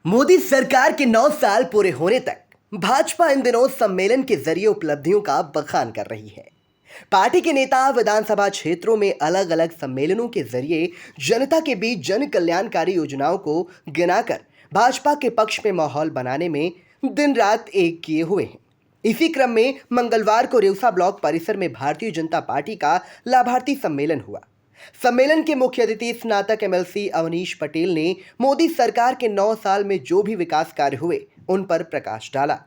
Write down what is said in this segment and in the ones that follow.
मोदी सरकार के 9 साल पूरे होने तक भाजपा इन दिनों सम्मेलन के जरिए उपलब्धियों का बखान कर रही है। पार्टी के नेता विधानसभा क्षेत्रों में अलग अलग सम्मेलनों के जरिए जनता के बीच जन कल्याणकारी योजनाओं को गिनाकर भाजपा के पक्ष में माहौल बनाने में दिन रात एक किए हुए हैं। इसी क्रम में मंगलवार को रेउसा ब्लॉक परिसर में भारतीय जनता पार्टी का लाभार्थी सम्मेलन हुआ। सम्मेलन के मुख्य अतिथि स्नातक एमएलसी अवनीश पटेल ने मोदी सरकार के 9 साल में जो भी विकास कार्य हुए उन पर प्रकाश डाला।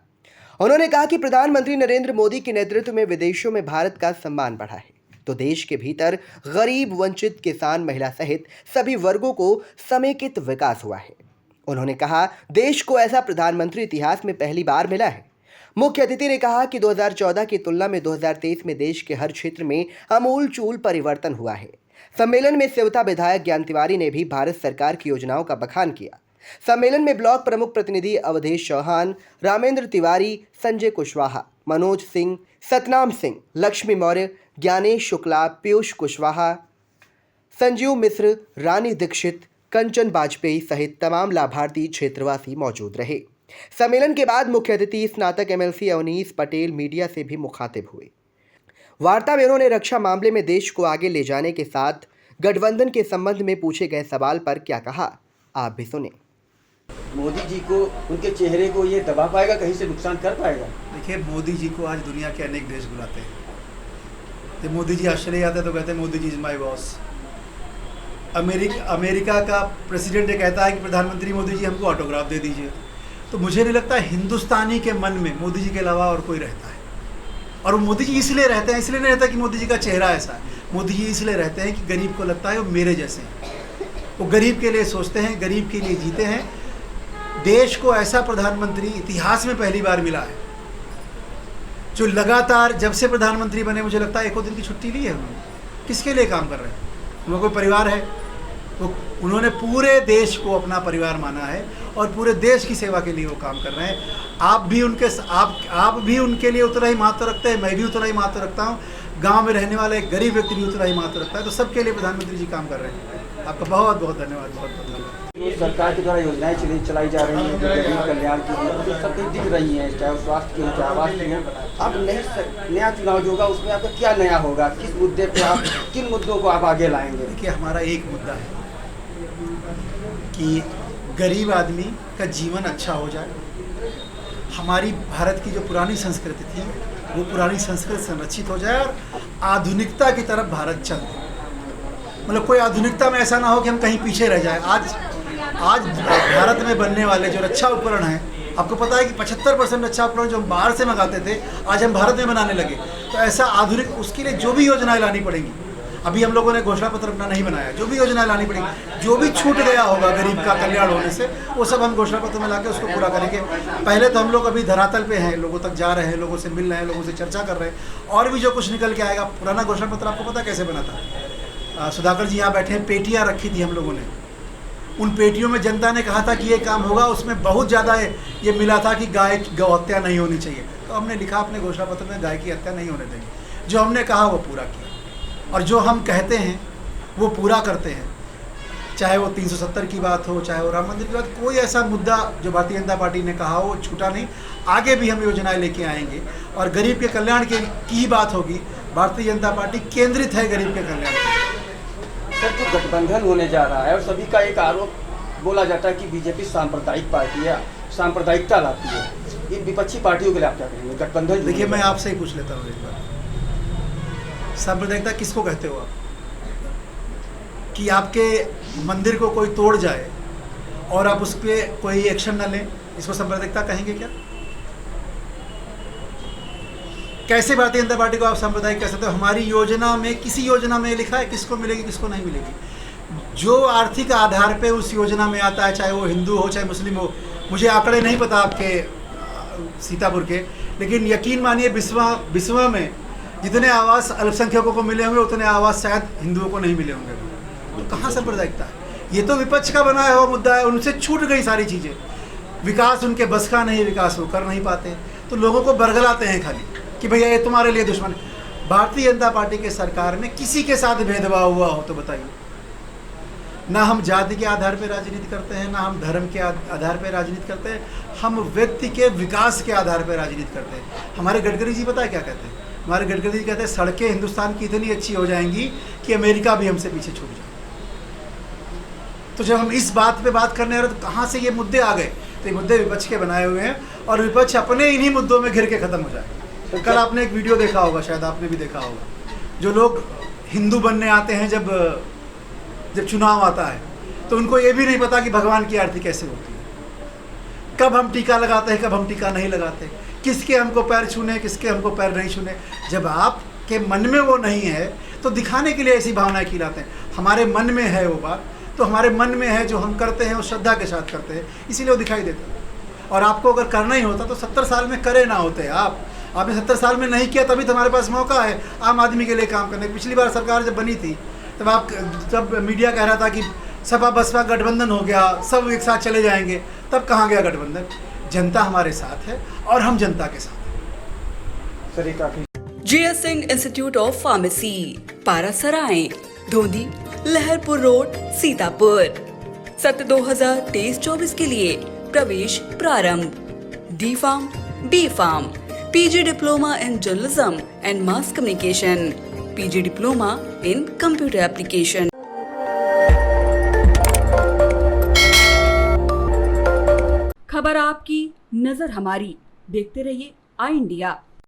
उन्होंने कहा कि प्रधानमंत्री नरेंद्र मोदी के नेतृत्व में विदेशों में भारत का सम्मान बढ़ा है, तो देश के भीतर गरीब, वंचित, किसान, महिला सहित सभी वर्गों को समेकित विकास हुआ है। उन्होंने कहा, देश को ऐसा प्रधानमंत्री इतिहास में पहली बार मिला है। मुख्य अतिथि ने कहा कि 2014 की तुलना में 2023 में देश के हर क्षेत्र में आमूल-चूल परिवर्तन हुआ है। सम्मेलन में सेवता विधायक ज्ञान तिवारी ने भी भारत सरकार की योजनाओं का बखान किया। सम्मेलन में ब्लॉक प्रमुख प्रतिनिधि अवधेश चौहान, रामेंद्र तिवारी, संजय कुशवाहा, मनोज सिंह, सतनाम सिंह, लक्ष्मी मौर्य, ज्ञानेश शुक्ला, पीयूष कुशवाहा, संजीव मिश्र, रानी दीक्षित, कंचन वाजपेयी सहित तमाम लाभार्थी क्षेत्रवासी मौजूद रहे। सम्मेलन के बाद मुख्य अतिथि स्नातक एमएलसी अवनीश पटेल मीडिया से भी मुखातिब हुए। वार्ता में उन्होंने रक्षा मामले में देश को आगे ले जाने के साथ गठबंधन के संबंध में पूछे गए सवाल पर क्या कहा, आप भी सुने। मोदी जी को, उनके चेहरे को ये दबा पाएगा, कहीं से नुकसान कर पाएगा? देखिए, मोदी जी को आज दुनिया के अनेक देश बुलाते हैं। जब मोदी जी ऑस्ट्रेलिया आते हैं तो कहते हैं Modi ji is my boss. America का प्रेसिडेंट ये कहता है कि प्रधानमंत्री मोदी जी हमको ऑटोग्राफ दे दीजिए। तो मुझे नहीं लगता हिंदुस्तानी के मन में मोदी जी के अलावा और कोई रहता है। और वो मोदी जी इसलिए रहते हैं, इसलिए नहीं रहता कि मोदी जी का चेहरा ऐसा है। मोदी जी इसलिए रहते हैं कि गरीब को लगता है वो मेरे जैसे हैं। वो गरीब के लिए सोचते हैं, गरीब के लिए जीते हैं। देश को ऐसा प्रधानमंत्री इतिहास में पहली बार मिला है जो लगातार जब से प्रधानमंत्री बने, मुझे लगता है एको दिन की छुट्टी ली है उन्होंने। किसके लिए काम कर रहे हैं? उनका कोई परिवार है? वो उन्होंने पूरे देश को अपना परिवार माना है और पूरे देश की सेवा के लिए वो काम कर रहे हैं। आप भी उनके लिए उतना ही महत्व रखते हैं, मैं भी उतना ही महत्व रखता हूँ। गांव में रहने वाला एक गरीब व्यक्ति भी उतना ही महत्व रखता है। तो सबके लिए प्रधानमंत्री जी काम कर रहे हैं। आपका बहुत बहुत धन्यवाद, बहुत बहुत धन्यवाद। सरकार के द्वारा योजनाएं चलाई जा रही हैं, गरीब कल्याण की, जो सब कहीं दिख रही हैं, चाहे स्वास्थ्य की हो, चाहे आवास की हो। अब नया चुनाव जो होगा उसमें आपका क्या नया होगा? किस मुद्दे पे आप, किन मुद्दों को आप आगे लाएंगे? देखिए, हमारा एक मुद्दा है कि गरीब आदमी का जीवन अच्छा हो जाए। हमारी भारत की जो पुरानी संस्कृति थी वो पुरानी संस्कृति संरक्षित हो जाए और आधुनिकता की तरफ भारत चल दे। मतलब कोई आधुनिकता में ऐसा ना हो कि हम कहीं पीछे रह जाए। आज भारत में बनने वाले जो रक्षा उपकरण हैं, आपको पता है कि 75% रक्षा उपकरण जो हम बाहर से मंगाते थे आज हम भारत में बनाने लगे। तो ऐसा आधुनिक, उसके लिए जो भी योजनाएं लानी पड़ेंगी, अभी हम लोगों ने घोषणा पत्र अपना नहीं बनाया, जो भी योजनाएं लानी पड़ेगी, जो भी छूट गया होगा गरीब का कल्याण होने से, वो सब हम घोषणा पत्र में लाके उसको पूरा करेंगे। पहले तो हम लोग अभी धरातल पे हैं, लोगों तक जा रहे हैं, लोगों से मिल रहे हैं, लोगों से चर्चा कर रहे हैं, और भी जो कुछ निकल के आएगा। पुराना घोषणा पत्र आपको पता कैसे बना था? सुधाकर जी यहाँ बैठे हैं, पेटियाँ रखी थी हम लोगों ने। उन पेटियों में जनता ने कहा था कि ये काम होगा, उसमें बहुत ज़्यादा ये मिला था कि गौ हत्या नहीं होनी चाहिए। तो हमने लिखा अपने घोषणा पत्र में, गाय की हत्या नहीं होने देंगे। जो हमने कहा वो पूरा किया, और जो हम कहते हैं वो पूरा करते हैं। चाहे वो 370 की बात हो, चाहे वो राम मंदिर की बात, कोई ऐसा मुद्दा जो भारतीय जनता पार्टी ने कहा हो वो छूटा नहीं। आगे भी हम योजनाएं लेके आएंगे और गरीब के कल्याण की बात होगी। भारतीय जनता पार्टी केंद्रित है गरीब के कल्याण पर। सर, जो गठबंधन होने जा रहा है और सभी का एक आरोप बोला जाता है कि बीजेपी सांप्रदायिक पार्टी है, सांप्रदायिकता लाती है। इन विपक्षी पार्टियों के लिए आप क्या कहेंगे? गठबंधन, देखिए, मैं आपसे ही पूछ लेता हूँ एक बार, सांप्रदायिकता किसको कहते हो आप? कि आपके मंदिर को कोई तोड़ जाए और आप उस पर कोई एक्शन न लें, इसको सांप्रदायिकता कहेंगे क्या? कैसे भारतीय जनता पार्टी को आप सांप्रदायिक कह सकते हो? हमारी योजना में, किसी योजना में लिखा है किसको मिलेगी किसको नहीं मिलेगी। जो आर्थिक आधार पे उस योजना में आता है, चाहे वो हिंदू हो चाहे मुस्लिम हो, मुझे आंकड़े नहीं पता आपके सीतापुर के, लेकिन यकीन मानिए बिस्वा में जितने आवास अल्पसंख्यकों को मिले होंगे उतने आवास शायद हिंदुओं को नहीं मिले होंगे। तो कहाँ सांप्रदायिकता है? ये तो विपक्ष का बनाया हुआ मुद्दा है। उनसे छूट गई सारी चीज़ें, विकास उनके बस का नहीं, विकास वो कर नहीं पाते, तो लोगों को बरगलाते हैं खाली कि भैया ये तुम्हारे लिए दुश्मन है। भारतीय जनता पार्टी के सरकार में किसी के साथ भेदभाव हुआ हो तो बताइए? ना हम जाति के आधार पर राजनीति करते हैं, ना हम धर्म के आधार पर राजनीति करते हैं, हम व्यक्ति के विकास के आधार पर राजनीति करते हैं। हमारे गडकरी जी पता है क्या कहते हैं? हमारे गडकरी जी कहते हैं सड़कें हिंदुस्तान की इतनी अच्छी हो जाएंगी कि अमेरिका भी हमसे पीछे छूट जाए। तो जब हम इस बात पे बात करने आ रहे तो कहाँ से ये मुद्दे आ गए? तो ये मुद्दे विपक्ष के बनाए हुए हैं और विपक्ष अपने इन्हीं मुद्दों में घिर के ख़त्म हो जाएगा। तो कल आपने एक वीडियो देखा होगा, शायद आपने भी देखा होगा, जो लोग हिंदू बनने आते हैं जब चुनाव आता है तो उनको ये भी नहीं पता कि भगवान की आरती कैसे होती है, कब हम टीका लगाते हैं, कब हम टीका नहीं लगाते, किसके हमको पैर छूने, किसके हमको पैर नहीं छूने। जब आपके मन में वो नहीं है तो दिखाने के लिए ऐसी भावनाएं खिलाते हैं। हमारे मन में है वो बात, तो हमारे मन में है, जो हम करते हैं वो श्रद्धा के साथ करते हैं, इसीलिए वो दिखाई देता है। और आपको अगर करना ही होता तो 70 साल में करे ना होते आपने 70 साल में नहीं किया, तभी तो हमारे पास मौका है आम आदमी के लिए काम करने। पिछली बार सरकार जब बनी थी तब मीडिया कह रहा था कि सपा बसपा गठबंधन हो गया, सब एक साथ चले जाएंगे। तब कहाँ गया गठबंधन? जनता हमारे साथ है और हम जनता के साथ हैं। सर, ये काफी JS Singh institute of pharmacy, Parasrai, Dhondhi, Laharpur road, Sitapur. सत्र 2023-24 के लिए प्रवेश प्रारंभ। D Farm, B Farm, PG diploma in journalism and mass communication, PG diploma in computer application. खबर आपकी, नजर हमारी। देखते रहिए आई इंडिया।